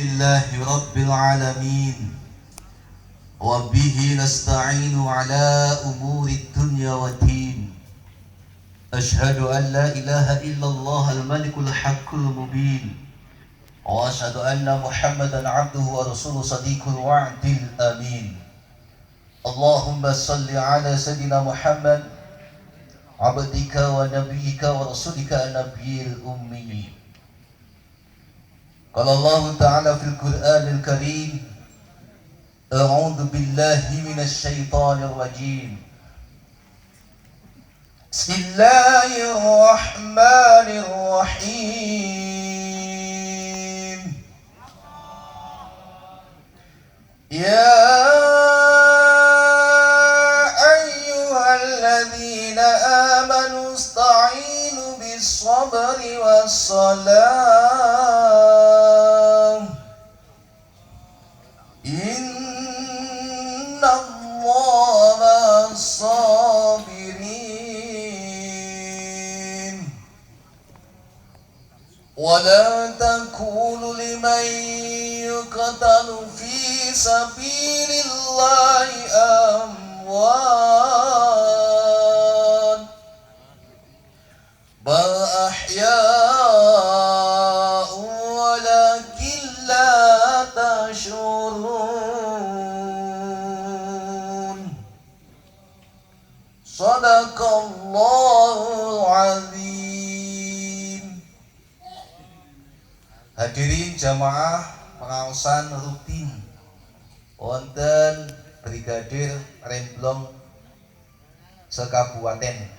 لله رب العالمين وبه نستعين على أمور الدنيا والدين أشهد أن لا إله إلا الله الملك الحق المبين وأشهد أن محمدا عبده ورسوله صديق الوعد الأمين اللهم صل على سيدنا محمد عبدك ونبيك ورسولك النبي الأمي. قال الله تعالى في القرآن الكريم أعوذ بالله من الشيطان الرجيم بسم الله الرحمن الرحيم يا أيها الذين آمنوا استعينوا بالصبر والصلاة إن الله مع الصابرين ولا تكونوا لمن يقتل في سبيل الله أموات بل أحياء ولكن لا تشعرون صدق الله العظيم. Hadirin jamaah pengaosan rutin wonten Brigadir Remblong sekabupaten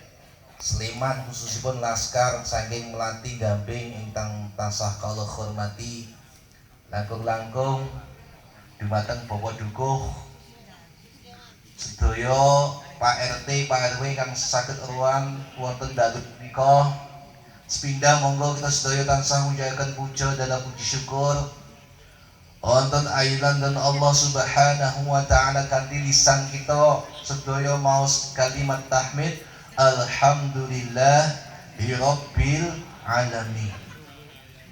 Sleman, khususipun laskar saking Melati Gambing ingkang tansah kula hormati, langkung-langkung dumateng Bapak Dukuh sedaya Pak RT, Pak RW kang saged ruang wonten dalu menika. Sepindah monggo kita sedaya tansah mujahaken puja dalam puji syukur wonten ailan dan Allah Subhanahu wa taala kanthi lisan kita sedaya maos kalimat tahmid alhamdulillahirabbil alamin.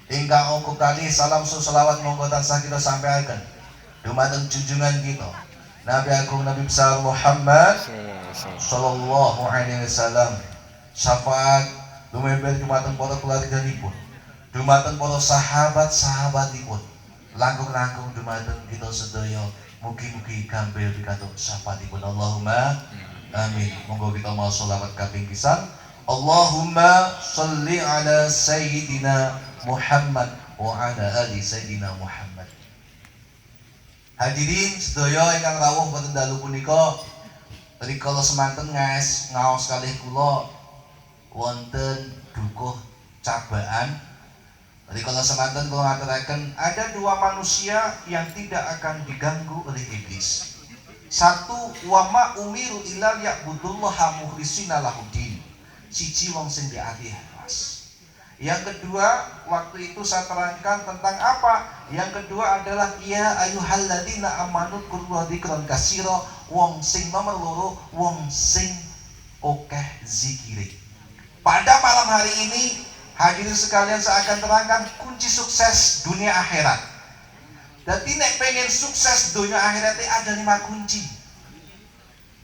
Ingkang angka kali salam selawat monggo tansah kita sampaikan dumateng junjungan kita Nabi Agung Nabi besar Muhammad sallallahu alaihi wasallam. Syafaat lumeber dumateng para keluarganipun, dumateng para sahabat-sahabatipun, langkung-langkung dumateng kita sedaya. Mugi-mugi gampil pikantuk syafaatipun. Allahumma amin. Monggo kita mau sholawat kaping pisan. Allahumma sholli ala sayyidina Muhammad wa ala ali sayyidina Muhammad. Hadirin sedaya ingkang rawuh wonten dalu punika, rikala semanten ngaos kalih kula wonten dukuh cabaan. Rikala semanten kula ngaturaken ada dua manusia yang tidak akan diganggu oleh iblis. Satu, wa ma umiru illa ya'budullaha mukhlishina lahuddin. Siji wong sing diati ikhlas. Yang kedua, waktu itu saya terangkan tentang apa? Yang kedua adalah ya ayyuhalladzina amanu dzkurullaha dzikran katsira, wong sing nomor loro, wong sing akeh zikire. Pada malam hari ini, hadirin sekalian saya akan terangkan kunci sukses dunia akhirat. Jadi nek pengen sukses dunia akhiratnya ada 5 kunci.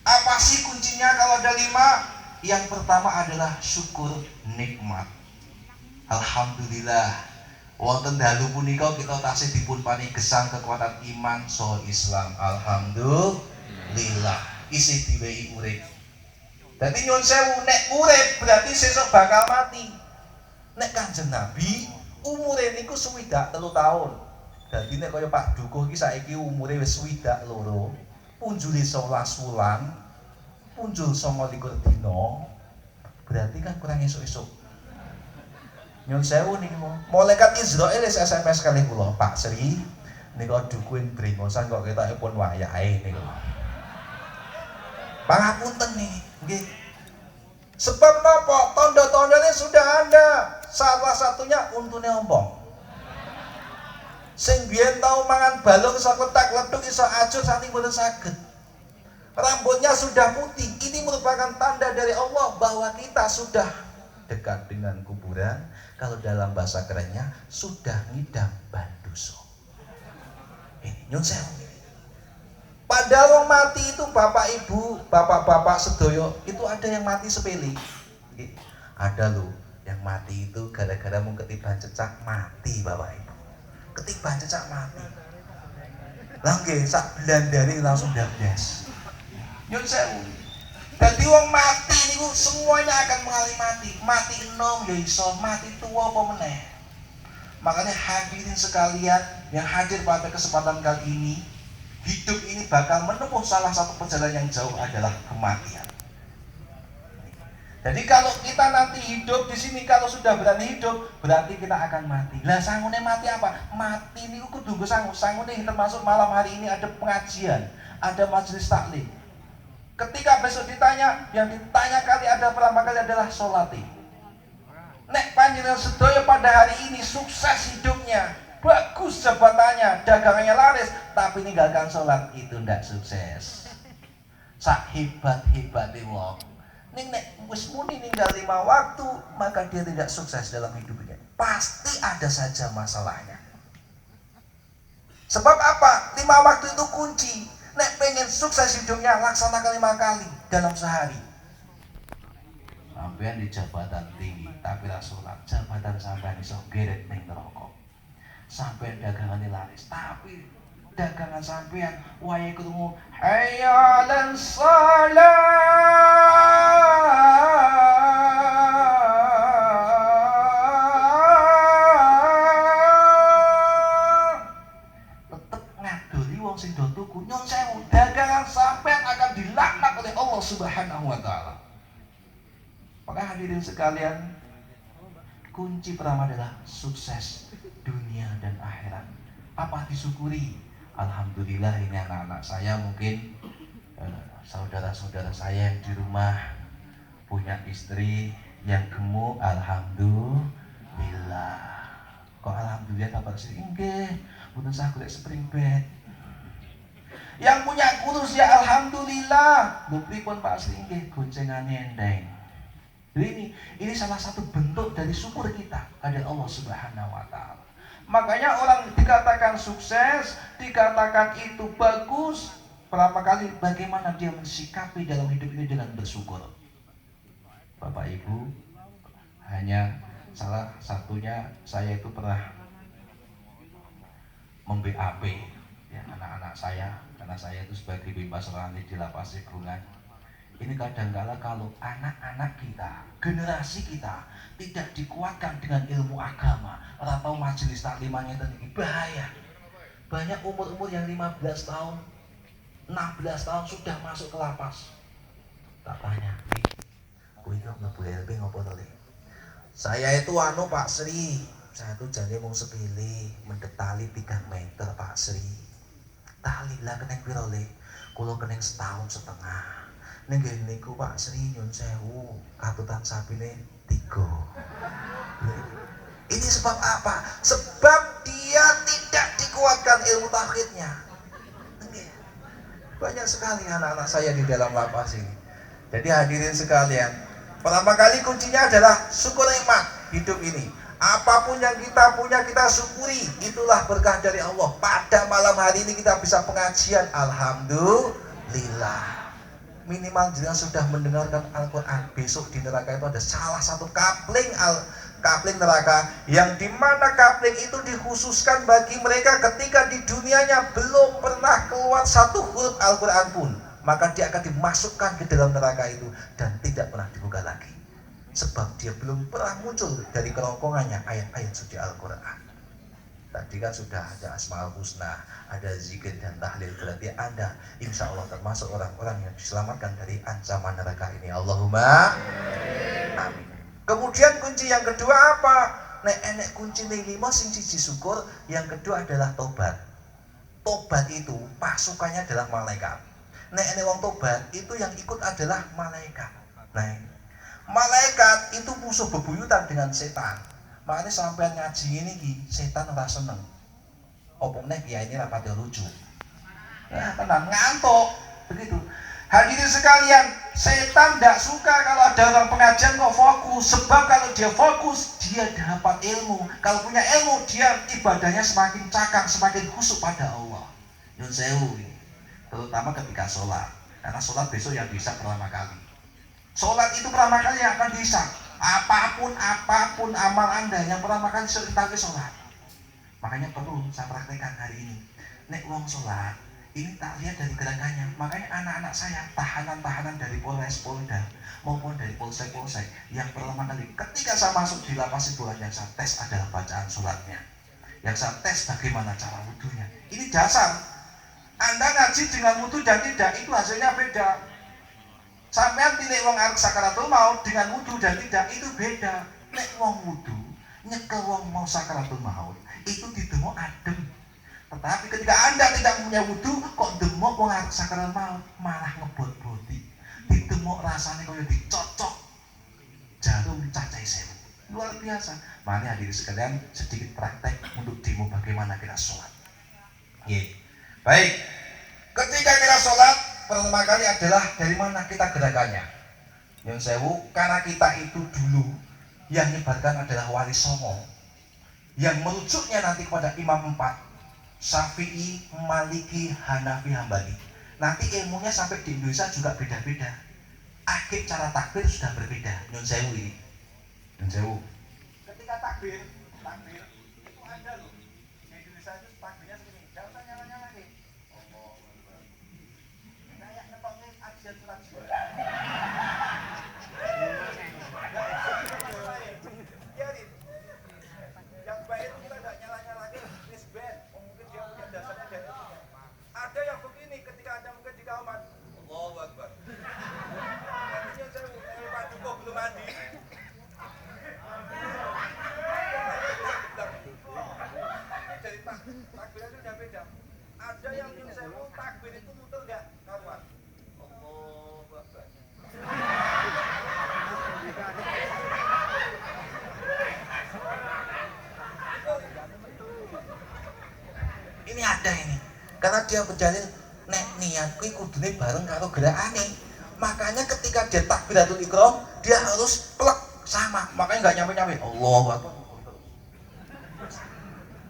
Apa sih kuncinya kalau ada 5? Yang pertama adalah syukur nikmat. Alhamdulillah wonten dalu punika kita tasih dipun panigesang kekuatan iman saha Islam. Alhamdulillah isih diwehi urip. Dadi nyuwun sewu, nek urip berarti sesuk bakal mati. Nek Kanjeng Nabi umure niku 63 tahun. Dadi nek kaya Pak Dukuh iki saiki umure wis 62, punjule 11 wulan, punjul 29 dina. Berarti kan kurang esuk-esuk. Nyun sewu niku. Malaikat Israil wis SMS kalih kula, Pak Sri, nika dukuhin brengosan kok ketoke pun wayahe niku. Pangapunten nih, nggih. Sebab napa? Tanda-tandanya sudah ada. Salah satunya untune ompong. Sing biyen tau mangan balung iso kletak-kletuk iso ajur sakniki mboten saged. Rambutnya sudah putih. Ini merupakan tanda dari Allah bahwa kita sudah dekat dengan kuburan. Kalau dalam bahasa kerennya sudah ngidam banduso. Nyun sewu. Padahal wong mati itu bapak ibu, bapak-bapak sedoyo itu ada yang mati sepele. Ada loh yang mati itu gara-gara mau ketiban cecak mati bapak ibu. Ketiban cecak mati. Langge sak Belandari langsung dabdas. Nyun sewu. Dadi wong mati niku semuanya akan mengalami mati. Mati enom ya iso, mati tua apa meneh. Makanya hadirin sekalian yang hadir pada kesempatan kali ini, hidup ini bakal menempuh salah satu perjalanan yang jauh adalah kematian. Jadi kalau kita nanti hidup di sini, kalau sudah berani hidup, berarti kita akan mati. Lah sangune mati apa? Mati ini kudu nggo sangu. Sangune termasuk malam hari ini ada pengajian, ada majelis taklim. Ketika besok ditanya, yang ditanya kali ada pertama kali adalah sholati. Nek panjenengan sedaya pada hari ini sukses hidupnya, bagus jabatannya, dagangannya laris, tapi ninggalkan sholat, itu ndak sukses. Sak hebat-hebatnya wong ning nek wis muni ninggal 5 waktu, maka dia tidak sukses dalam hidupnya. Pasti ada saja masalahnya. Sebab apa? 5 waktu itu kunci. Nek pengen sukses hidupnya, laksanakan 5 kali dalam sehari. Sampean di jabatan tinggi tapi ra salat, jabatan sampean iso geret ning neraka. Sampean dagangane laris tapi dagangan sampean wayahe krungu hayya 'alan shalah tetep ngadoli wong sing do tuku. Nyun sewu, dagangan sampean akan dilaknat oleh Allah Subhanahu wa taala. Maka hadirin sekalian, kunci pertama adalah sukses dunia dan akhirat. Apa disyukuri? Alhamdulillah ini anak-anak saya mungkin saudara-saudara saya yang di rumah punya istri yang gemuk. Alhamdulillah. Kok alhamdulillah kabar sih? Nggih, mboten sah golek spring bed. Yang punya kurus ya alhamdulillah. Lho pripun Pak Sri? Nggih, goncengane endeng. Ini salah satu bentuk dari syukur kita kepada Allah Subhanahu wa taala. Makanya orang dikatakan sukses, dikatakan itu bagus, pertama kali bagaimana dia mensikapi dalam hidup ini dengan bersyukur. Bapak Ibu, hanya salah satunya saya itu pernah mem-BAP ya anak-anak saya, karena saya itu sebagai bebas rohani di Lapas Sigungan. Ini kadangkala kalau anak-anak kita, generasi kita tidak dikuatkan dengan ilmu agama atau majelis taklimannya itu bahaya. Banyak umur-umur yang 15 tahun, 16 tahun sudah masuk ke lapas. Tak tanya, kuwi kok mlebu LP ngopo to, Le? Saya itu Pak Sri, saya itu jane mung sepele, mendhet tali 3 meter Pak Sri. Tali lah keneng piro, Le? Kula keneng setahun setengah. Ning niku Pak Sri nyun sewu, katutan sapine 3. Ini sebab apa? Sebab dia tidak dikuatkan ilmu tauhidnya. Banyak sekali anak-anak saya di dalam lapas ini. Jadi hadirin sekalian, pertama kali kuncinya adalah syukur nikmat hidup ini. Apapun yang kita punya kita syukuri, itulah berkah dari Allah. Pada malam hari ini kita bisa pengajian, alhamdulillah. Minimal jangan sudah mendengarkan Al-Quran. Besok di neraka itu ada salah satu kapling neraka, yang dimana kapling itu dikhususkan bagi mereka ketika di dunianya belum pernah keluar satu huruf Al-Quran pun, maka dia akan dimasukkan ke dalam neraka itu dan tidak pernah dibuka lagi, sebab dia belum pernah muncul dari kerongkongannya ayat-ayat suci Al-Quran. Tadi kan sudah ada Asmaul Husna, ada zikir dan tahlil. Berarti Anda insya Allah termasuk orang-orang yang diselamatkan dari ancaman neraka ini. Allahumma amin. Kemudian kunci yang kedua apa? Nek kunci 5 sing siji syukur, yang kedua adalah tobat. Tobat itu pasukannya adalah malaikat. Nek wong tobat itu yang ikut adalah malaikat. Nah, malaikat itu musuh bebuyutan dengan setan. Makanya sampai ngaji ini setan ora seneng. Opo meneh kiai ini rapati lucu. Ya tenang, ngantuk. Begitu. Hadirin sekalian, setan tidak suka kalau ada orang pengajian kok fokus. Sebab kalau dia fokus, dia dapat ilmu. Kalau punya ilmu, dia ibadahnya semakin cakang, semakin khusyuk pada Allah. Nyun sewu ini. Terutama ketika sholat. Karena sholat besok yang bisa pertama kali. Sholat itu pertama kali yang akan bisa. Apapun amal Anda yang pertama kali seringkali sholat. Makanya perlu saya praktekkan hari ini. Nek wong sholat, ini tak lihat dari gerakannya. Makanya anak-anak saya, tahanan-tahanan dari Polres, Polda, maupun dari polsek-polsek, yang pertama kali ketika saya masuk di lapas itu, yang saya tes adalah bacaan sholatnya. Yang saya tes bagaimana cara wudhunya. Ini dasar. Anda ngaji dengan wudhu dan tidak, itu hasilnya beda. Sampean pilih wong arep sakaratul maut dengan wudhu dan tidak, itu beda. Nek wong wudhu nyekel wong mau sakaratul maut, itu didemok adem. Tetapi ketika Anda tidak punya wudhu, kok demok wong arep sakaratul maut, malah ngebot-boti. Didemok rasanya kaya dicocok jarum cacai sewu. Luar biasa. Mari hadirin sekalian, sedikit praktek untuk demo bagaimana kita sholat. Baik, ketika kita sholat, pertama kali adalah dari mana kita gerakannya. Nyun sewu, karena kita itu dulu yang nyebarkan adalah Wali Songo, yang merujuknya nanti kepada Imam 4, Syafi'i, Maliki, Hanafi, Hambali. Nanti ilmunya sampai di Indonesia juga beda-beda. Akhir cara takbir sudah berbeda. Nyun sewu ini. Nyun sewu. Ketika takbir itu ada loh. Di Indonesia itu takbirnya segini. Jangan usah nyala-nyala nih. Kayak nepoknya ajian surat juara. Yang baik itu kita tidak nyala-nyalain nisbet. Mungkin dia punya dasarnya dari itu. Ada yang begini ketika Anda mungkin di kauman. Allahu Akbar. Artinya saya Pak Duko belum mandi. Jadi takbir itu udah beda. Ada yang nyun sewu takbir itu muter enggak karuan. Allahu Akbar. Ini ada ini. Karena dia berjalin nek niat kuwi kudune bareng karo gerakane. Makanya ketika dia takbiratul ihram, dia harus plek sama. Makanya enggak nyampe-nyampe. Allahu Akbar.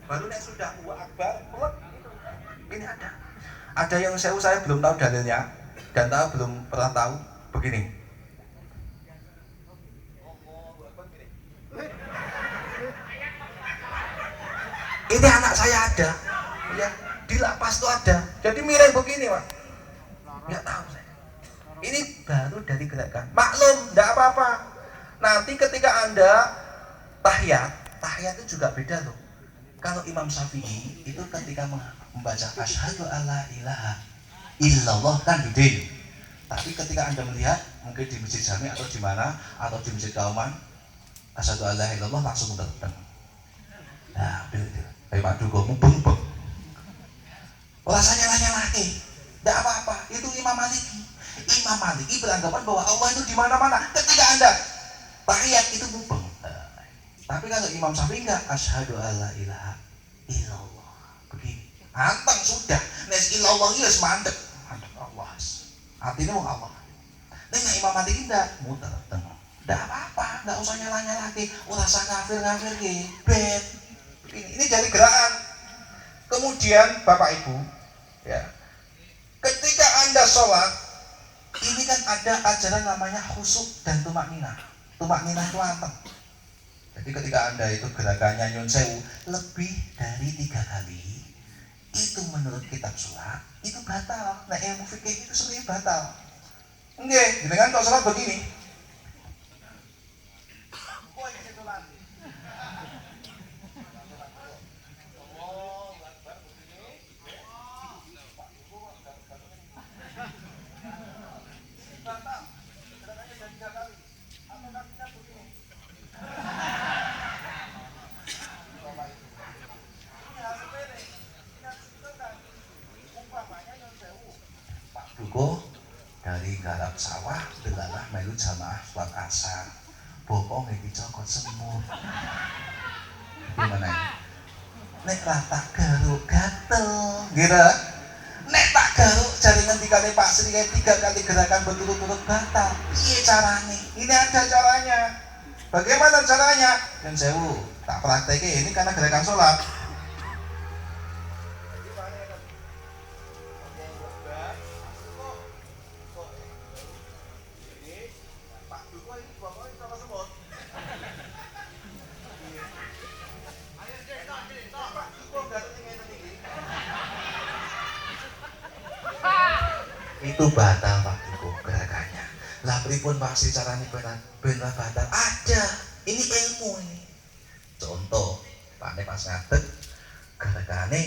Baru nek sudah Allahu Akbar, plek. Ini ada. Ada yang saya belum tahu dalilnya dan belum pernah tahu begini. Ini anak saya ada, ya di lapas tuh ada. Jadi mirip begini, Pak. Nggak tahu saya. Ini baru dari gerakan. Maklum, nggak apa-apa. Nanti ketika Anda tahiyat itu juga beda loh. Kalau Imam Syafi'i itu ketika membaca asyhadu alla ilaha illallah kan gede. Tapi ketika Anda melihat mungkin di Masjid Jami atau di mana atau di Masjid Kauman, asyhadu alla ilaha illallah langsung datang. Nah, itu. Kayak Pak Duko mubeng-beng. Rasanya lagi, tidak apa-apa. Itu Imam Maliki. Imam Maliki beranggapan bahwa Allah itu di mana-mana. Ketika Anda tahiyat itu mubeng. Tapi kalau Imam Syafi'i enggak, asyhadu alla ilaha illallah. Begini. Anteng sudah. Nes illallah itu mandek. Mandek Allah. Artinya mau Allah. Nah, Imam Maliki enggak muter tengah. Tidak apa-apa, enggak usah nyala-nyala lagi. Rasa kafir-kafir ki. Bet. Ini dari gerakan. Kemudian Bapak Ibu, ya, ketika Anda sholat, ini kan ada ajaran namanya khusyuk dan tumak ninah. Tumak ninah itu apa? Jadi ketika Anda itu gerakannya nyun sewu lebih dari 3 kali, itu menurut kitab sholat itu batal. Nah, ilmu fikih itu sering batal. Enggak, dengan kalau sholat begini. Dari garap sawah delalah melu jamaah sholat asar bokong yang dicokot semut. Gimana ini? Nek rata garuk gatel gitu. Nek tak garuk jaringan 3 kali Pak Sri 3 kali gerakan berturut-turut batal. Iya caranya. Ini ada caranya. Bagaimana caranya? Yang sewu tak prakteknya ini karena gerakan sholat. itu batal Pak Duko gerakannya. Lah pripun Pak sih carane ben batal? Ada. Ini ilmu ini. Contoh, Pak pas ngadeg gerakannya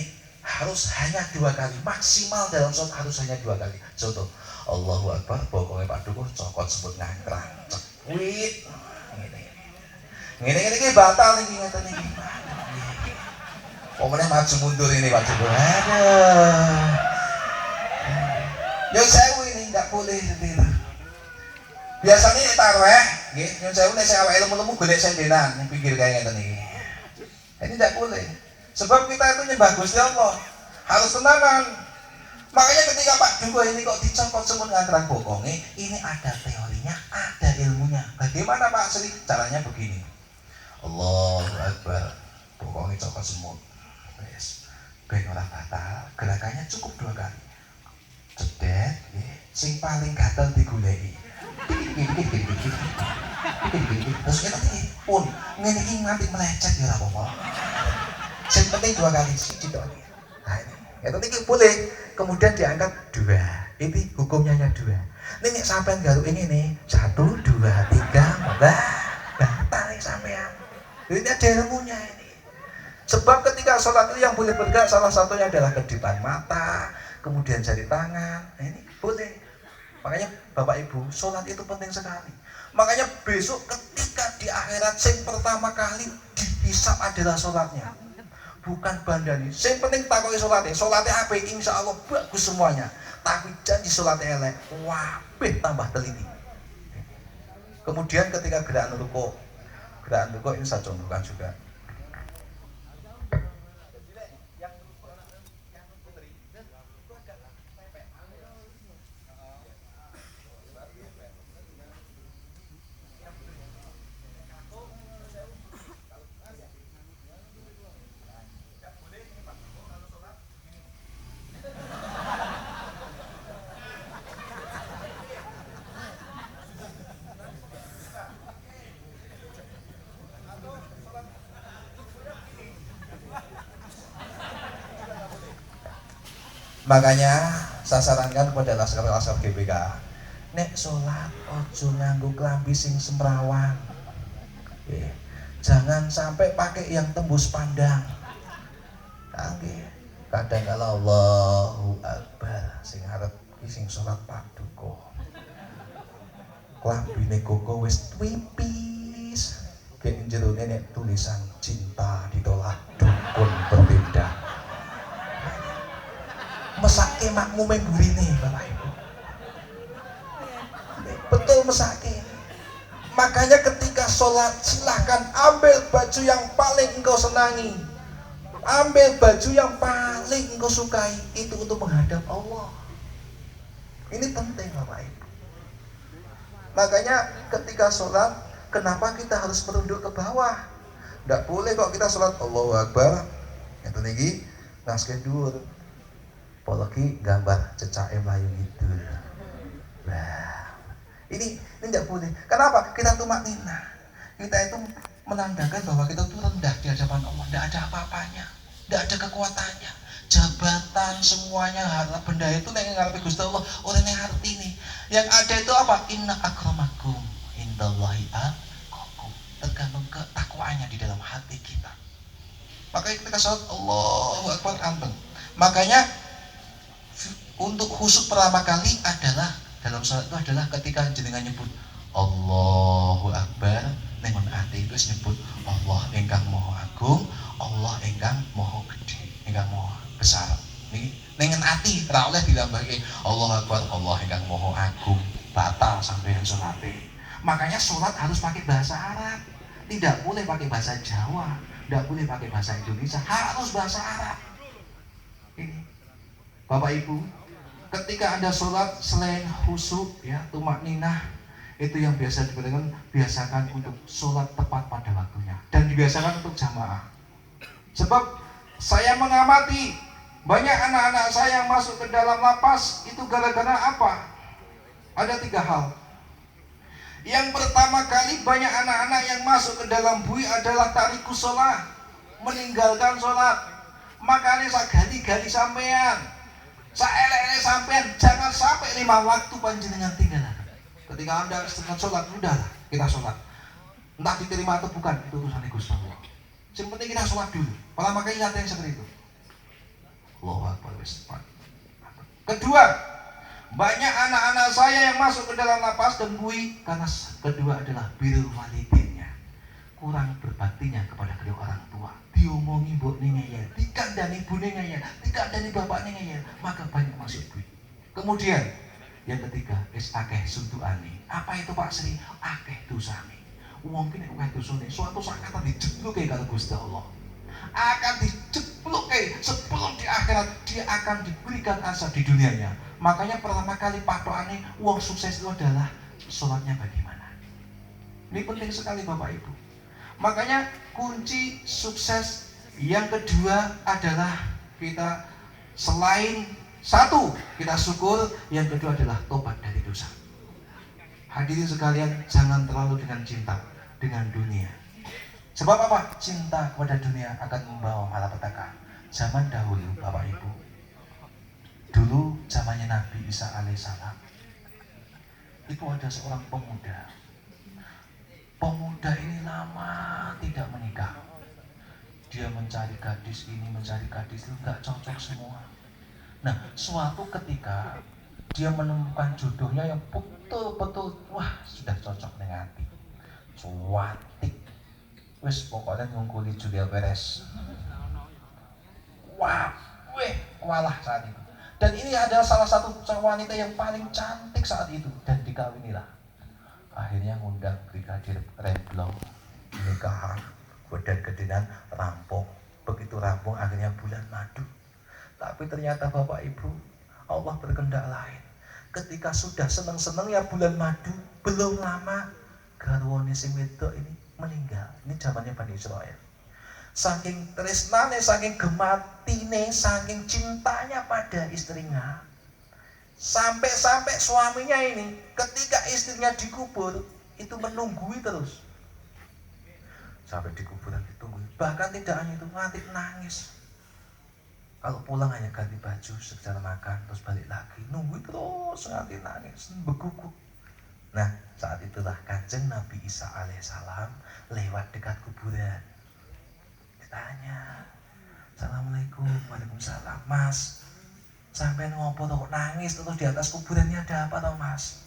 harus hanya 2 kali, maksimal dalam sholat harus hanya 2 kali. Contoh, Allahu Akbar, pokoknya Pak Duko cokot sebut ngangkrang, cekwit, ini batal nih ngeten iki. Pokoknya maju mundur ini Pak Duko. Aduh. Yo sewu ini nggak boleh seperti itu. Biasanya tarawih, nggih, yo sewu nek saya awake lemu-lemu golek sendenan ning pinggir kaya ngeten iki. Ini tidak boleh. Sebab kita itu nyembah Gusti Allah harus tenanan. Makanya ketika Pak Duko ini kok dicopot semut ngangkrang bokongnya, ini ada teorinya, ada ilmunya. Bagaimana Pak Sri? Caranya begini. Allahu Akbar, bokongnya copot semut. Yes. Ben ora batal, gerakannya cukup 2 kali. Cedet, sing paling gatel digulei. Terus kita pun ngene iki nganti melecet ya ora apa-apa. Yang penting 2 kali siji tok. Nah ini, itu iki boleh kemudian diangkat 2. Ini hukumnya hanya 2. Ini sampean garuk ini nih 1, 2, 3, batal sampean. Ini ada ilmunya ini. Sebab ketika sholat itu yang boleh bergerak salah satunya adalah kedipan mata, kemudian jari tangan. Nah, ini boleh. Makanya Bapak Ibu, sholat itu penting sekali. Makanya besok ketika di akhirat yang pertama kali dihisab adalah sholatnya, bukan bandani. Yang penting takoki sholatnya. Sholatnya apa? Insya Allah bagus semuanya. Tapi janji sholatnya elek, wabih tambah teliti. Kemudian ketika gerakan ruko ini saya contohkan juga. Makanya saya sarankan kepada laskar-laskar GBK, nek sholat ojo nganggo klambi sing semrawang. Jangan sampai pakai yang tembus pandang. Kadang kalau Allahu Akbar sing arep sing sholat Pak Duko, klambine koko wis twipis, gen jerone nek tulisan cinta ditolak dukun berbeda. Mesake makmume burine Bapak Ibu. Betul mesake. Makanya ketika sholat silahkan ambil baju yang paling engkau senangi, ambil baju yang paling engkau sukai, itu untuk menghadap Allah. Ini penting Bapak Ibu. Makanya ketika sholat, kenapa kita harus menunduk ke bawah? Tidak boleh kok kita sholat Allahu Akbar, yang tinggi, naskah dhuwur. Apalagi gambar cecake mlayu ngidul. Nah, ini tidak boleh. Kenapa? Kita tumak nina. Kita itu menandakan bahwa kita itu rendah di hadapan Allah. Tidak ada apa-apanya, tidak ada kekuatannya. Jabatan semuanya harta benda itu yang ngarepe Gusti Allah. Orang yang arti nih. Yang ada itu apa? Inna akramakum indallahi atqakum. Tergantung ketakwaannya di dalam hati kita. Makanya ketika sholat Allahu Akbar anteng. Makanya untuk khusyuk pertama kali adalah dalam sholat itu adalah ketika jenengan nyebut Allahu Akbar, nengon ati itu nyebut Allah ingkang Maha Agung, Allah ingkang Maha Gede, ingkang Maha Besar. Niki nengen ati ora oleh ditambahke Allahu Akbar, Allah ingkang Maha Agung, batal sampeyan salate. Makanya sholat harus pakai bahasa Arab. Tidak boleh pakai bahasa Jawa, tidak boleh pakai bahasa Indonesia, harus bahasa Arab. Ini Bapak Ibu, ketika Anda sholat selain khusyuk ya, tumak ninah, itu yang biasa diberikan, biasakan untuk sholat tepat pada waktunya dan dibiasakan untuk jamaah. Sebab saya mengamati banyak anak-anak saya yang masuk ke dalam lapas itu gara-gara apa? Ada 3 hal. Yang pertama kali banyak anak-anak yang masuk ke dalam bui adalah tarikus sholat, meninggalkan sholat. Makanya saya gali-gali sampean. Saelek-elek sampean jangan sampai 5 waktu panjenengan tinggalkan. Ketika Anda setengah sholat, udahlah kita sholat. Entah diterima atau bukan, itu urusan Gusti Allah. Yang penting kita sholat dulu. Malah makanya nyata yang seperti itu. Allahu Akbar. Kedua, banyak anak-anak saya yang masuk ke dalam lapas dan bui karena kedua adalah birrul walidinnya, kurang berbaktinya kepada kedua orang tua. Diomongi mbok ning ngeyel, dikandani bune ngeyel, dikandani bapak ning ngeyel, maka banyak masuk bui. Kemudian yang ketiga, akeh suntukane. Apa itu Pak Sri? Akeh dosane. Wong ki nek akeh dosane, suatu saat akan dijebloke karo Gusti Allah. Akan dijebloke sebelum di akhirat dia akan diberikan azab di dunianya. Makanya pertama kali patokane wong sukses itu adalah sholatnya bagaimana. Ini penting sekali Bapak Ibu. Makanya kunci sukses yang kedua adalah kita selain satu, kita syukur, yang kedua adalah tobat dari dosa. Hadirin sekalian, jangan terlalu dengan cinta dengan dunia. Sebab apa? Cinta kepada dunia akan membawa malapetaka. Zaman dahulu Bapak Ibu, dulu zamannya Nabi Isa alaihissalam, itu ada seorang pemuda. Pemuda ini lama tidak menikah. Dia mencari gadis ini, mencari gadis itu, nggak cocok semua. Nah, suatu ketika dia menemukan jodohnya yang betul-betul, wah sudah cocok dengan hati. Cuatik, wis pokoknya ngungkuli Julia Perez. Wah, walah saat itu. Dan ini adalah salah satu wanita yang paling cantik saat itu, dan dikawinilah. Akhirnya ngundang Brigadir Remblong, nikahan, geden-gedenan, rampung. Begitu rampung akhirnya bulan madu. Tapi ternyata Bapak Ibu, Allah berkehendak lain. Ketika sudah seneng-seneng ya bulan madu, belum lama garwane sing wedok ini meninggal. Ini zamannya Bani Israil. Saking tresnane, saking gematine, saking cintanya pada istrinya, sampai-sampai suaminya ini ketika istrinya dikubur itu menunggui terus. Sampai di kuburan ditunggu. Bahkan tidak hanya itu, mati nangis. Kalau pulang hanya ganti baju, sekedar makan, terus balik lagi, nunggu terus nganti nangis, beguguk. Nah, saat itulah Kanjeng Nabi Isa alaihissalam lewat dekat kuburan. Ditanya, Assalamualaikum, waalaikumsalam, Mas, sampai ngopo kok nangis terus di atas kuburannya, ada apa toh Mas?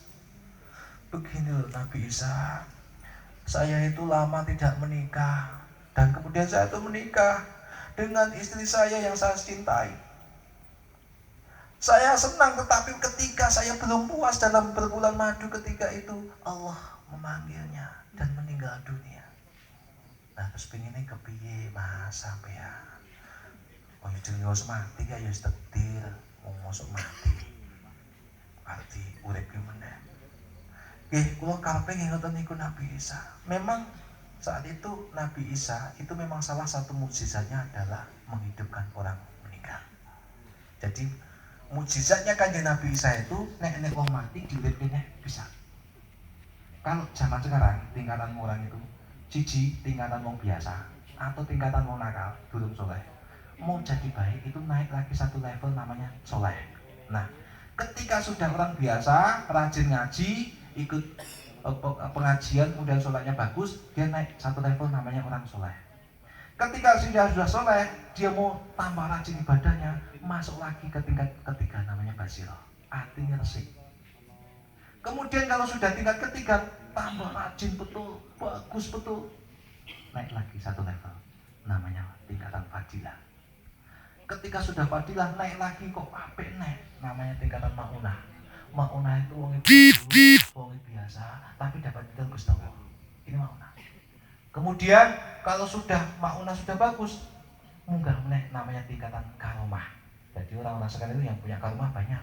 Begini loh Nabi Isa, saya itu lama tidak menikah, dan kemudian saya itu menikah dengan istri saya yang saya cintai. Saya senang, tetapi ketika saya belum puas dalam berbulan madu, ketika itu Allah memanggilnya dan meninggal dunia. Nah, terus pengennya kepiye Mas sampean? Oh ya jelas mati ya setir, mau masuk mati. Arti urip ki meneh. Nggih, kula karepe ngoten niku Nabi Isa. Memang saat itu Nabi Isa itu memang salah satu mukjizatnya adalah menghidupkan orang meninggal. Jadi mukjizatnya Kanjeng Nabi Isa itu nek wong mati diuripke bisa. Kalau zaman sekarang tingkatan orang itu siji tingkatan wong biasa atau tingkatan wong nakal, durung soleh. Mau jadi baik itu naik lagi satu level namanya soleh. Nah, ketika sudah orang biasa, rajin ngaji, ikut pengajian, kemudian sholatnya bagus, dia naik satu level namanya orang soleh. Ketika sudah soleh, dia mau tambah rajin ibadahnya, masuk lagi ke tingkat ketiga namanya basiro, artinya resik. Kemudian kalau sudah tingkat ketiga, tambah rajin betul, bagus betul, naik lagi satu level, namanya tingkatan fadilah. Ketika sudah fadilah, naik lagi kok apik naik, namanya tingkatan maunah. Maunah itu wong biasa, tapi dapat tinggal Gusti Allah. Ini maunah. Kemudian kalau sudah maunah sudah bagus, munggah menaik namanya tingkatan karomah. Jadi orang-orang sekarang itu yang punya karomah banyak,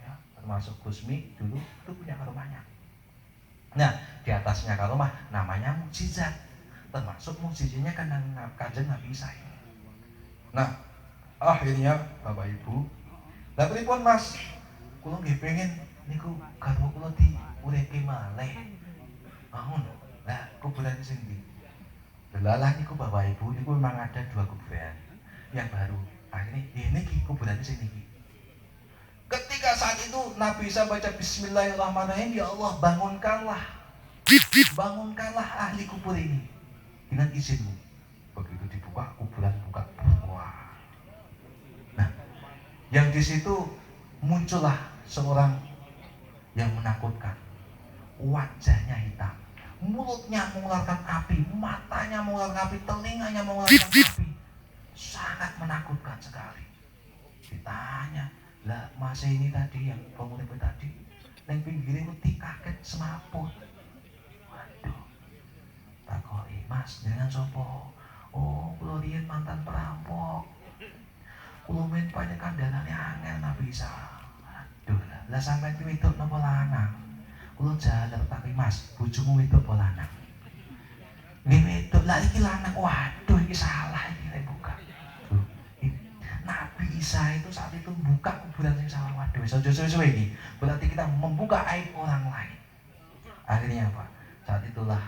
ya, termasuk Gusmi dulu itu punya karomahnya. Nah, di atasnya karomah namanya mukjizat, termasuk mukjizatnya kan Kanjeng Nabi Isa. Nah, akhirnya Bapak Ibu, lah pripun Mas? Kula nggih pengen niku garwa kula diuripke malih. Mohon. Lah kuburan sing ndi? Delalah niku Bapak Ibu, niku memang ada 2 kuburan yang baru. Akhirnya niki kuburan sing niki. itu Nabi Isa baca Bismillahirrahmanirrahim, ya Allah bangunkanlah ahli kubur ini dengan izinmu. Begitu dibuka kuburan, buka. Wah. Nah, yang di situ muncullah seorang yang menakutkan. Wajahnya hitam, mulutnya mengeluarkan api, matanya mengeluarkan api, telinganya mengeluarkan api. Sangat menakutkan sekali. Ditanya, lah Mas ini tadi yang pemulung tadi, yang pinggirnya itu kaget semaput. Waduh, takoi Mas dengan sopo. Oh, kulo riyen mantan perampok. Kulo men panjenengan danane angel Nabi Isa. Aduh, lah sampean ki wedok napa lanang? Kulo jaler tapi Mas, bojomu wedok apa lanang? Nggih wedok, lah iki lanang. Waduh, iki salah iki nek buka. Nabi Isa itu saat itu buka kuburan yang salah. Waduh, suwe-suwe iki. Berarti kita membuka aib orang lain. Akhirnya apa? Saat itulah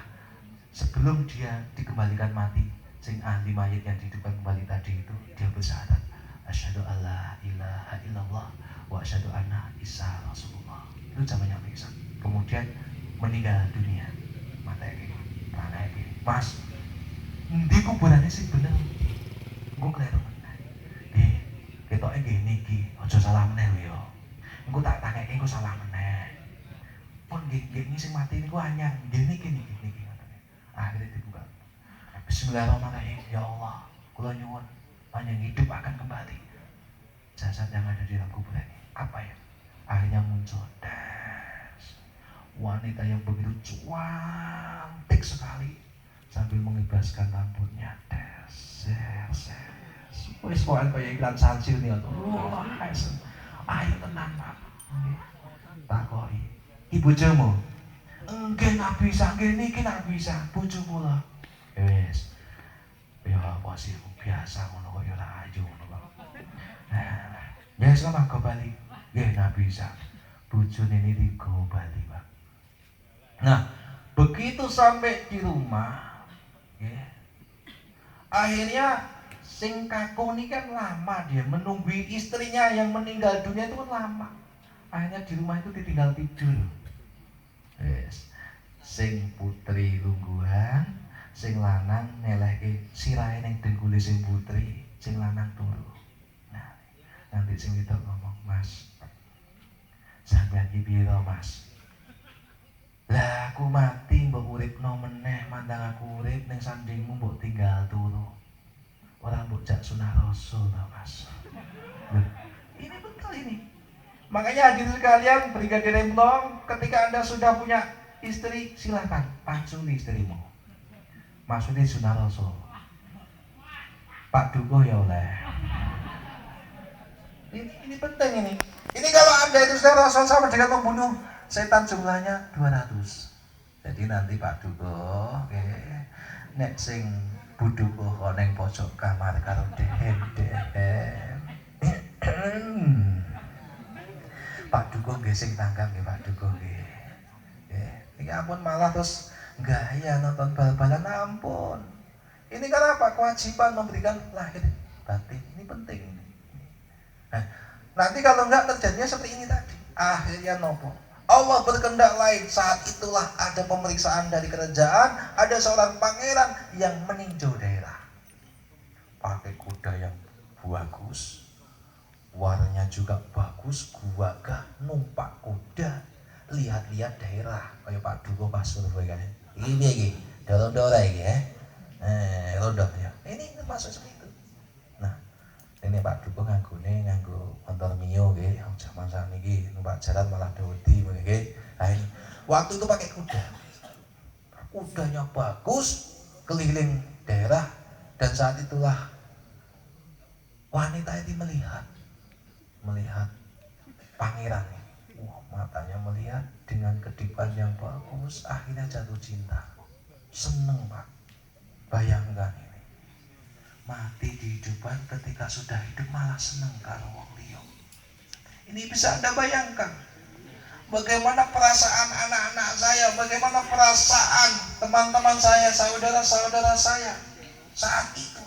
sebelum dia dikembalikan mati, sing ahli mayit yang dihidupkan kembali tadi itu, dia bersyahadat, asyhadu alla ilaha illallah wa asyhadu anna Isa Rasulullah. Itu zamannya Nabi Isa. Kemudian meninggal dunia. Materi, tanah Mas, di kuburannya sih bener. Gue keliru meneh. Ketoke ngene iki, aja salah meneh yo. Engko tak takeke engko salah meneh. Pun nggih sing mati niku anyar. Nggih niki. Akhirnya dibuka. Bismillahirrahmanirrahim. Ya Allah, kula nyuwun panjang hidup akan kembali. Jasad yang ada di dalam kuburan ini. Apa ya? Akhirnya muncul wanita yang begitu cantik sekali sambil mengibaskan rambutnya. Wis pokoke kaya iklan Sansil nih. Ayo tenan Pak. Takoki, "Ki bojomu?" "Nggih Nabi Isa, nggih niki Nabi Isa, bojomu lho." Wis. Ya apa sih biasa ngono kok ya ora ayu ngono kok. Nah, wis kok mangko bali. Nggih Nabi Isa, bojone niki digawa bali, Pak. Nah, begitu sampai di rumah, ya, akhirnya sing kakung ini kan lama dia menunggu istrinya yang meninggal dunia itu kan lama. Akhirnya di rumah itu ditinggal tidur. Yes. Sing putri lungguhan, sing lanang nelehke sirahe ning dengkule sing putri, sing lanang turu. Nah, nanti sing wedok ngomong, "Mas, sampeyan iki pira, Mas?" "Lah aku mati mbok uripno meneh, mandang aku urip ning sandingmu mbok tinggal turu. Ora mbok jak sunah rasul ta, Mas." Loh, ini betul ini. Makanya hadirin sekalian, Brigadir Emplong, ketika Anda sudah punya istri, silakan panculi istrimu. Maksudnya sunah rasul. Pak Dukuh ya oleh. Ini penting ini. Ini kalau Anda itu sunah rasul sama dengan membunuh setan jumlahnya 200. Jadi nanti Pak Dukuh, nek sing budukuh oneng pojok kamar karo dehen. Pak Dukuh nggih sing tangkap nggih Pak Dukuh nggih. Iki ampun malah terus gaya nonton bal-balan, ampun. Ini kan apa? Kewajiban memberikan lahir batin. Ini penting. Nah, nanti kalau enggak terjadinya seperti ini tadi. Akhirnya nopo? Allah berkehendak lain. Saat itulah ada pemeriksaan dari kerajaan, ada seorang pangeran yang meninjau daerah. Pakai kuda yang bagus, warnanya juga bagus, gagah, numpak kuda, lihat-lihat daerah. Kayak Pak Dukuh pas survei kan. Ini dorong-dorong iki ya. Rondo ya. Ini masuk seperti itu. Nah, ini Pak Dukuh nganggo motor Mio nggih, zaman sakniki numpak jalan malah dodi nggih. Nah, waktu itu pakai kuda. Kudanya bagus, keliling daerah, dan saat itulah wanita itu melihat pangeran. Wah, matanya melihat dengan kedipan yang bagus, akhirnya jatuh cinta. Seneng Pak. Bayangkan ini. Mati dihidupkan, ketika sudah hidup malah seneng karo wong liya. Ini bisa Anda bayangkan. Bagaimana perasaan anak-anak saya, bagaimana perasaan teman-teman saya, saudara-saudara saya saat itu.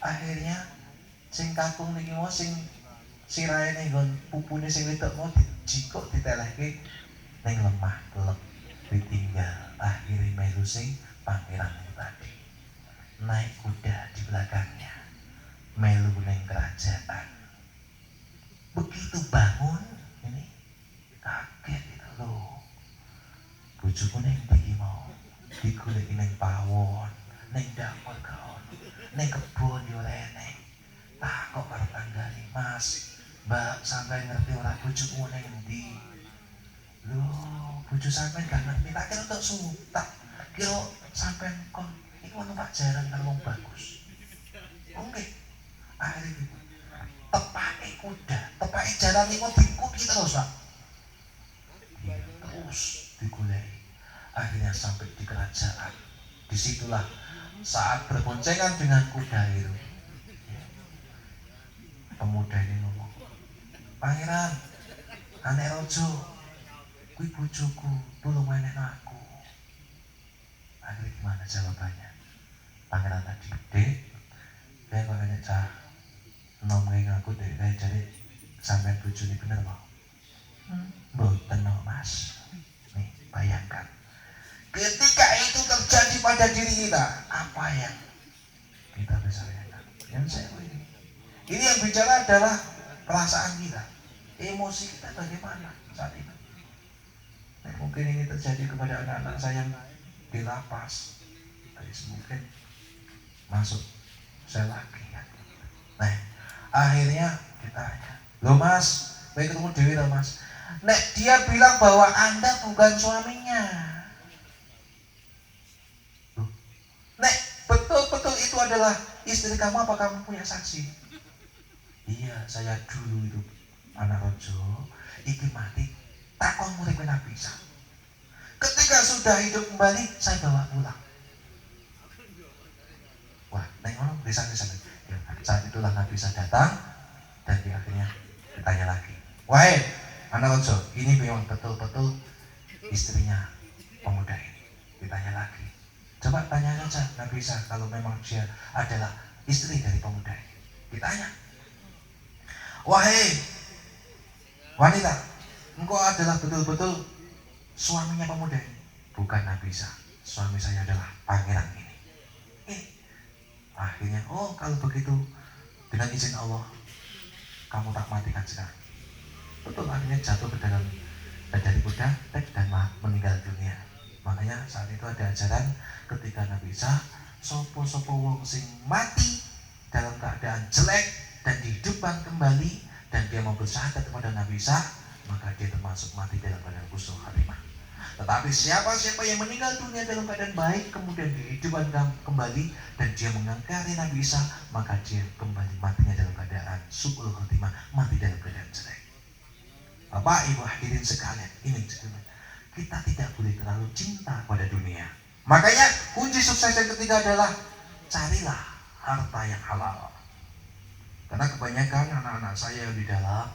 Akhirnya sing kakung niki mau sing sirahe ning nggon pupune sing wedok mau dijikuk ditelehke ning lemah kelep ditinggal akhire melu sing pangeran itu tadi naik kuda di belakangnya melu ning kerajaan. Begitu bangun ini kaget itu loh, bojoku ning ndi mau digoleki ning pawon ning dapur kaon ning kebon yo rene. Kok karo tanggane, Mas Mbak sampai ngerti ora bojoku ning ndi? Lho bojo sampean gak ngerti, tak kira tok sutak kira sampean kon iku ono pacaran karo wong bagus. Nggih akhirnya tepake kuda, tepake jalan iku diikuti terus Pak. Terus digoleki. Akhirnya sampai di kerajaan. Disitulah saat berboncengan dengan kuda itu. Pemuda ini ngomong, Pangeran, anek rojo, kui bojoku, tolong menek aku. Akhirnya gimana jawabannya? Pangeran tadi, Dek, kayak makanya cah nomeng aku dek kayak jadi sampean bojo ini bener loh. Mboten no Mas. Nih bayangkan, ketika itu terjadi pada diri kita, apa yang kita bisa bayangkan? Yang saya ini yang bicara adalah perasaan kita, emosi kita bagaimana saat itu. Nah, mungkin ini terjadi kepada anak-anak saya yang di lapas, mungkin masuk sel lagi kan. Nah, akhirnya kita tanya, loh Mas, baik ketemu Dewi loh Mas. Nek dia bilang bahwa Anda bukan suaminya. Loh, Nek betul-betul itu adalah istri kamu, apa kamu punya saksi? Iya, saya dulu itu anak rojo, iki mati, takon murid Nabi Isa. Ketika sudah hidup kembali, saya bawa pulang. Wah, nengok desa-desa. Ya, saat itulah Nabi Isa datang dan akhirnya ditanya lagi. Wahai anak rojo, ini memang betul-betul istrinya pemuda ini. Ditanya lagi. Coba tanya saja Nabi Isa kalau memang dia adalah istri dari pemuda ini. Ditanya. Wahai wanita, engkau adalah betul-betul suaminya pemuda ini. Bukan Nabi Isa, suami saya adalah pangeran ini. Akhirnya, oh kalau begitu dengan izin Allah kamu tak matikan sekarang. Betul, akhirnya jatuh ke dalam dari kuda dan meninggal dunia. Makanya saat itu ada ajaran ketika Nabi Isa sopo-sopo wong sing mati dalam keadaan jelek dan dihidupkan kembali dan dia mau bersyahadat kepada Nabi Isa, maka dia termasuk mati dalam keadaan husnul khatimah. Tetapi siapa-siapa yang meninggal dunia dalam keadaan baik kemudian dihidupkan kembali dan dia mengingkari Nabi Isa, maka dia kembali matinya dalam keadaan su'ul khatimah, mati dalam keadaan jelek. Bapak Ibu hadirin sekalian, ini kita tidak boleh terlalu cinta pada dunia. Makanya kunci sukses yang ketiga adalah carilah harta yang halal. Karena kebanyakan anak-anak saya yang di dalam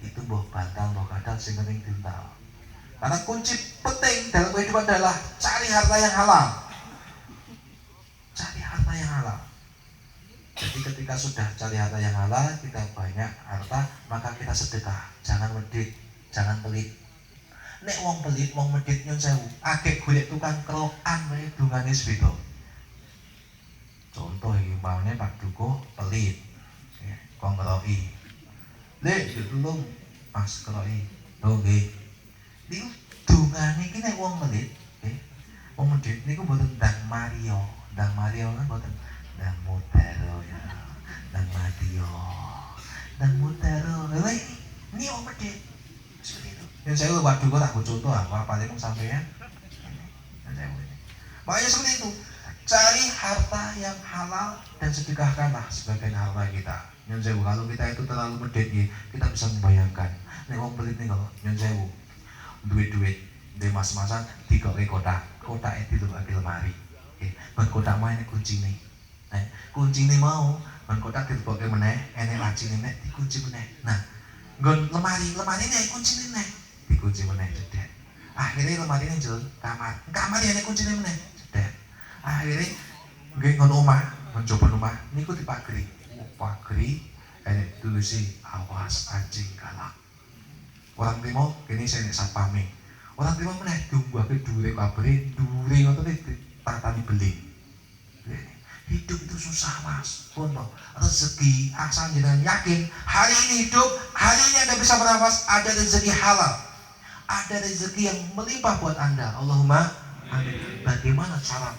itu boh bantal, boh kadal, sing penting tintal. Karena kunci penting dalam kehidupan adalah cari harta yang halal. Cari harta yang halal. Jadi ketika sudah cari harta yang halal, kita banyak harta, maka kita sedekah. Jangan medit, jangan pelit. Nek wong pelit, wong medit nyun sewu, akeh golek tukang kerokan wae dungane sepeda. Contoh iki umpamane Pak Dukuh pelit. Kong keroi. Lek tulung Mas keroi. Oh nggih. Niku dungane iki nek wong pelit, nggih. Wong medit niku mboten ndang Mario. Ndang Mario kan mboten ndang Mutero ya. Ndang Mario. Ndang Mutero. Lha ini wong medit. Seperti itu. Yang saya Pak Dukuh tak contoh apa paling sampeyan. Makanya seperti itu. Cari harta yang halal dan sedekahkanlah sebagian harta kita. Nyon sewu, kalau kita itu terlalu medit ya, kita bisa membayangkan. Nek wong pelit nih kalau nyon sewu, duit di mas-masan digawe kotak itu dilebake lemari. Ban kotak mau enek kuncine. Kuncine mau ban kotak dilebake meneh, enek lacine nek dikunci meneh. Nah, nggon lemari nek kuncine nek dikunci meneh jedek. Akhirnya lemari ning jero kamar enek kuncine meneh jedek. Akhirnya nggih nggon omah, mencoba omah niku dipagri. Pagri enek tulisi awas anjing galak. Orang Timur kene senek satpame. Orang Timur meneh dumbuhake dhuwure kabare, dhuwure ngoten tatani beling. Hidup itu susah mas, Bono. Rezeki asal jenengan yakin hari ini hidup, hari ini Anda bisa bernafas, ada rezeki halal, ada rezeki yang melimpah buat Anda. Allahumma amin. Bagaimana cara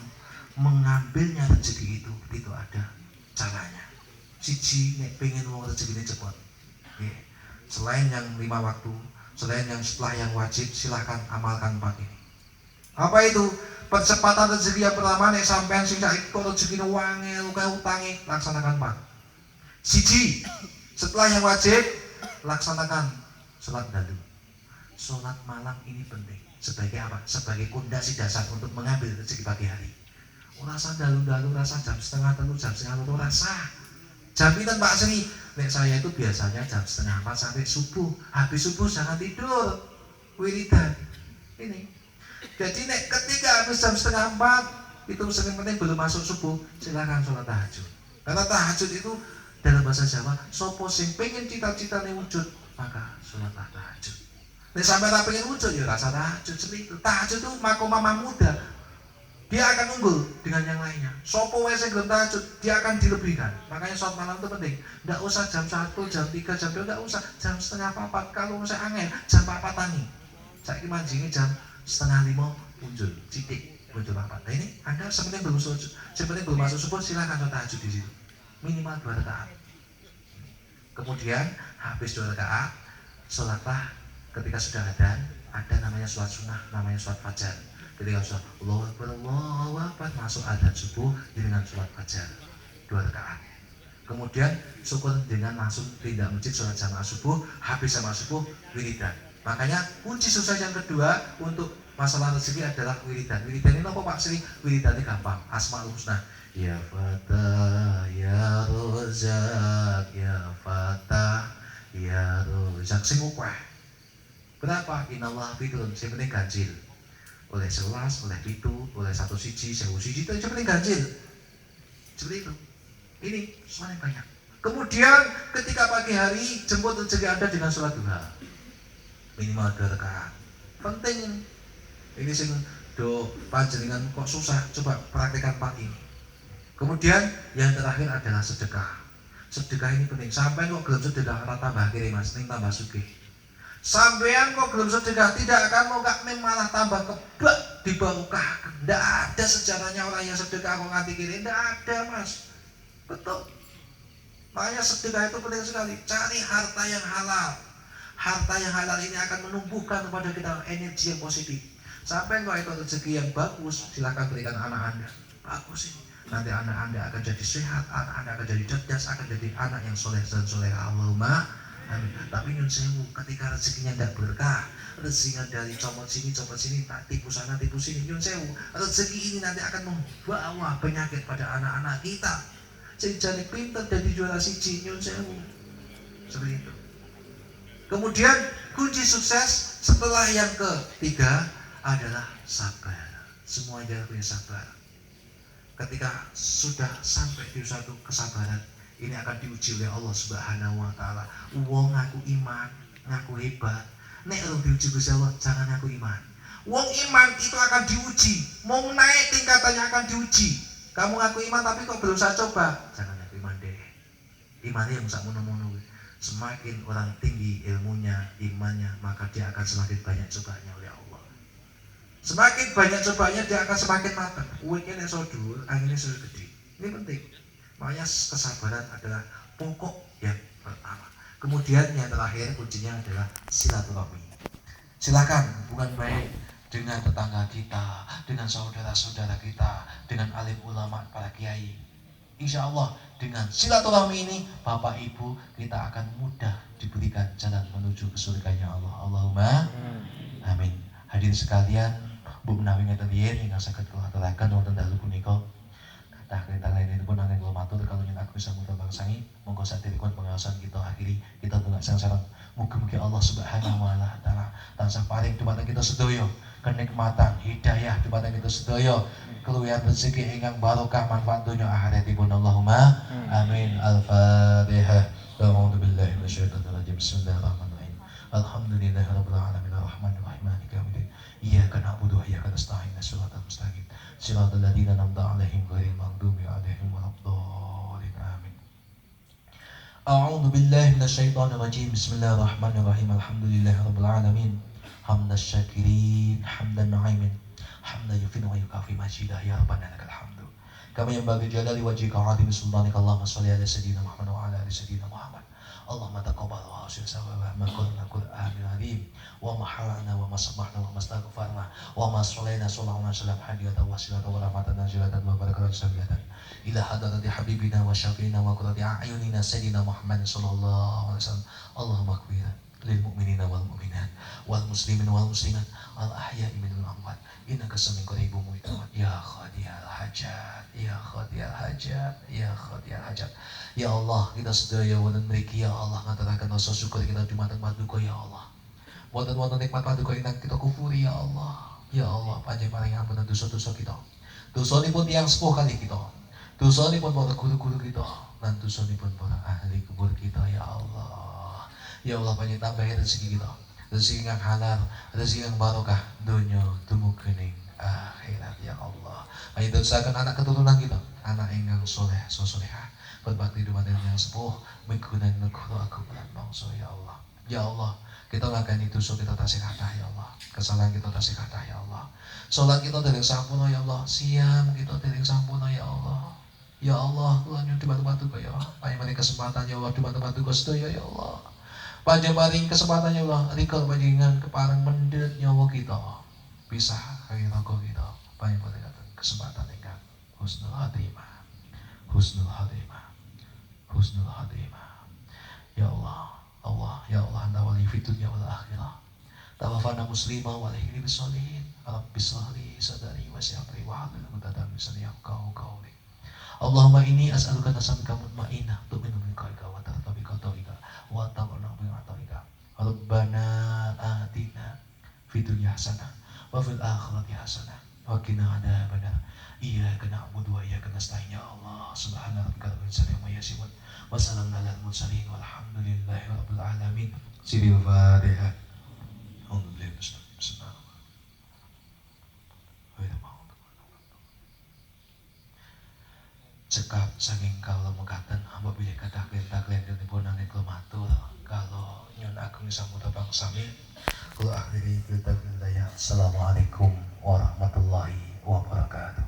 mengambilnya rezeki itu? Itu ada caranya. Siji nek pengen wong rezekine cepet. Selain yang 5 waktu, selain yang setelah yang wajib, silahkan amalkan 4 ini. Apa itu? Percepatan rezeki yang pertama, nek sampean sing saiki kok rezekine wangel kaya utange, laksanakan 4. Siji, setelah yang wajib, laksanakan sholat dalu. Sholat malam ini penting. Sebagai apa? Sebagai pondasi dasar untuk mengambil rezeki pagi hari. Rasa dalu-dalu, rasa jam 2:30, jam 3:30, rasa. Jam itu Pak Sri, nek saya itu biasanya jam 3:30 sampai subuh. Habis subuh jangan tidur, wiridan. Ini. Jadi nek ketika habis jam 3:30 itu sering penting belum masuk subuh, silakan sholat tahajud. Karena tahajud itu dalam bahasa Jawa, sopo sing pengen cita-citane wujud, maka sholatlah tahajud. Nek sampai tak pengen wujud ya rasa tahajud seperti itu. Tahajud itu makomah muda. Dia akan unggul dengan yang lainnya. Sopo wae sing gelem tahajud, dia akan dilebihkan. Makanya sholat malam itu penting. Enggak usah jam 1, jam 3, jam 2, enggak usah. Jam 3:30 kalau saya angel, jam 4 tani. Saiki manjingi jam 4:30 muncul, titik muncul 4. Nah ini Anda sebenarnya belum masuk subuh, silakan sholat tahajud di situ. Minimal 2 rakaat. Kemudian habis 2 rakaat, sholatlah ketika sudah ada namanya sholat sunnah, namanya sholat fajar. Ketika sholat Allahu Akbar, masuk adzan subuh dengan sholat fajar 2 rakaat. Kemudian syukur dengan langsung tindak masjid sholat jamaah subuh, habis jamaah subuh wiridan. Makanya kunci sukses yang kedua untuk masalah rezeki adalah wiridan. Wiridan ini apa Pak Sri? Wiridan ini gampang, Asmaul Husna. Ya Fatah, Ya Rozak, Ya Fatah, Ya Rozak. Sing ukeh. Berapa? Inallah fitrun, sing penting ganjil. Oleh 11, oleh 7, oleh 1 siji, 1000 siji, itu yang penting ganjil. Seperti itu. Ini semuanya banyak. Kemudian ketika pagi hari jemput rezeki Anda dengan sholat duha. Minimal 2 rakaat. Penting. Ini sing do panjenengan kok susah, coba praktekkan 4 ini. Kemudian yang terakhir adalah sedekah. Sedekah ini penting. Sampai kok gelem sedekah ora tambah kiri Mas, ning tambah sugih. Sampean kok gelem sedekah tidak akan mau gak malah tambah kebak dibarokahkan. Tidak ada sejarahnya orang yang sedekah kok nganti kiri, tidak ada Mas. Betul. Makanya sedekah itu penting sekali. Cari harta yang halal. Harta yang halal ini akan menumbuhkan kepada kita energi yang positif. Sampai kok itu rezeki yang bagus, silakan berikan anak Anda. Bagus ini. Nanti anak Anda akan jadi sehat, anak Anda akan jadi cerdas, akan jadi anak yang soleh dan soleh. Allahumma amin. Tapi nyun sewu, ketika rezekinya tidak berkah, rezekinya dari comot sini, tak tipu sana tipu sini, nyun sewu, rezeki ini nanti akan membawa penyakit pada anak-anak kita. Jadi jadi pinter jadi juara siji, nyun sewu. Seperti itu. Kemudian kunci sukses setelah yang ketiga adalah sabar. Semuanya punya sabar. Ketika sudah sampai di satu kesabaran, ini akan diuji oleh Allah Subhanahu wa taala. Wong ngaku iman, ngaku hebat. Nek urung diuji Gusti Allah, jangan ngaku iman. Wong iman itu akan diuji, mau naik tingkatannya akan diuji. Kamu ngaku iman tapi kok belum saya coba, jangan ngaku iman deh. Imannya yang sak mono-mono. Semakin orang tinggi ilmunya, imannya, maka dia akan semakin banyak cobanya oleh Allah. Semakin banyak cobanya, dia akan semakin matang. Uweknya nek sodur, anginnya sudah gede. Ini penting. Makanya kesabaran adalah pokok yang pertama. Kemudian yang terakhir kuncinya adalah silaturahmi. Silakan hubungan baik dengan tetangga kita, dengan saudara-saudara kita, dengan alim ulama, para kiai. Insya Allah dengan silaturahmi ini Bapak Ibu kita akan mudah diberikan jalan menuju ke surganya Allah. Allahumma amin. Hadirin sekalian, Bu menawi ngeten yen ingkang saged kula aturaken wonten dalu punika. Nah, kita lain pun angin kalau matur kalau yang aku bisa mudah bangsangi, monggo satirikun pengawasan kita akhiri kita tunggu sareng. Mugi-mugi Allah Subhanahu wa taala tansah paring dumateng kita sedaya kenikmatan, hidayah dumateng kita sedaya, keluwihan rezeki ingkang barokah manfaat dunya akhiratipun. Allahumma amin. Al-Fatihah. A'udzu billahi minasyaitonir rajim. Bismillahirrahmanirrahim. Alhamdulillahirabbil alamin arrahmanir rahim maliki yaumiddin. Iyyaka na'budu wa iyyaka nasta'in. Shiratal mustaqim. Shiratal ladzina an'amta 'alaihim ghairil maghdubi 'alaihim waladdallin. Amin. A'udzu billahi minasyaitonir rajim. Bismillahirrahmanirrahim. Alhamdulillahirabbil alamin. Hamdas syakirin, hamdan na'imin. Hamdan yufidu wa yukafi majidah ya rabbana lakal hamdu. Kama yanbaghi jalali wajhika wa 'azimi sultanika. Allahumma shalli ala sayyidina Muhammad wa ala ali sayyidina Muhammad. Allahumma taqabbal wa hasil sawaba ma qulna Qur'anul azim wa ma halana wa ma sabahna wa ma astaghfarna wa ma sallaina sallallahu alaihi wasallam hadiyatan wa silatan wa rahmatan nazilatan wa barakatan sabiyatan ila hadrati habibina wa syafiina wa qurrati a'yunina sayyidina Muhammad sallallahu alaihi wasallam. Allahumma ighfir lil mu'minina wal mu'minat wal muslimin wal muslimat al ahya'i minal amwat innaka sami'un qaribun mujib ya qadiyal hajat ya qadiyal hajat ya qadiyal hajat. Ya Allah, kita sedaya wonten mriki ya Allah ngaturaken rasa syukur kita dumateng paduka ya Allah. Wonten nikmat paduka ingkang kita kufuri ya Allah. Ya Allah, panjenengan paring ampunan dosa-dosa kita. Dosanipun tiyang sepuh kali kita. Dosanipun para guru-guru kita lan dosanipun para ahli kubur kita ya Allah. Ya Allah, panjenengan tambahi rezeki kita. Rezeki yang halal, rezeki yang barokah, dunya dumugi akhirat ya Allah. Panjenengan dosaken anak keturunan kita, anak ingkang soleh, solehah, berbakti dumateng yang sepuh, menggunakan negara aku lan bangsa ya Allah. Ya Allah, kita ngakani dosa kita tasih kathah ya Allah. Kesalahan kita tasih kathah ya Allah. Salat kita dereng sampurna ya Allah, siam kita dereng sampurna ya Allah. Ya Allah, kula nyuwun dibantu ya Allah. Panjenengan kesempatan ya Allah dibantu sedaya ya Allah. Panjenengan kesempatan ya Allah, rikal panjenengan kepareng mendhet nyawa kita. Pisah kaya raga kita. Panjenengan kesempatan ingkang husnul khatimah. Husnul khatimah. Husnul khatimah. Ya Allah, Allah, ya Allah, anta wali fid dunya wal akhirah. Tawaffana muslimah wa alaihi bisolihin. Rabbi sholli sadari wa syafri wa hadil mutadam misali yaqau qauli. Allahumma inni as'aluka nasamika mutmainah tu'minu min qaika wa tartabi qatarika wa ta'ala bi atarika. Rabbana atina fid dunya hasanah wa fil akhirati hasanah wa qina adzabannar. Iyyaka na'budu wa iyyaka nasta'in. Ya Allah, subhana rabbika rabbil izzati amma yasifun wa salamun alal mursalin walhamdulillahi rabbil alamin. Siril Fatihah. Alhamdulillah. Cekap saking kalau mekaten apabila kata kalian dan ibu nani matur kalau nyon agung samudra bangsami kalau akhiri kita Assalamualaikum warahmatullahi wabarakatuh.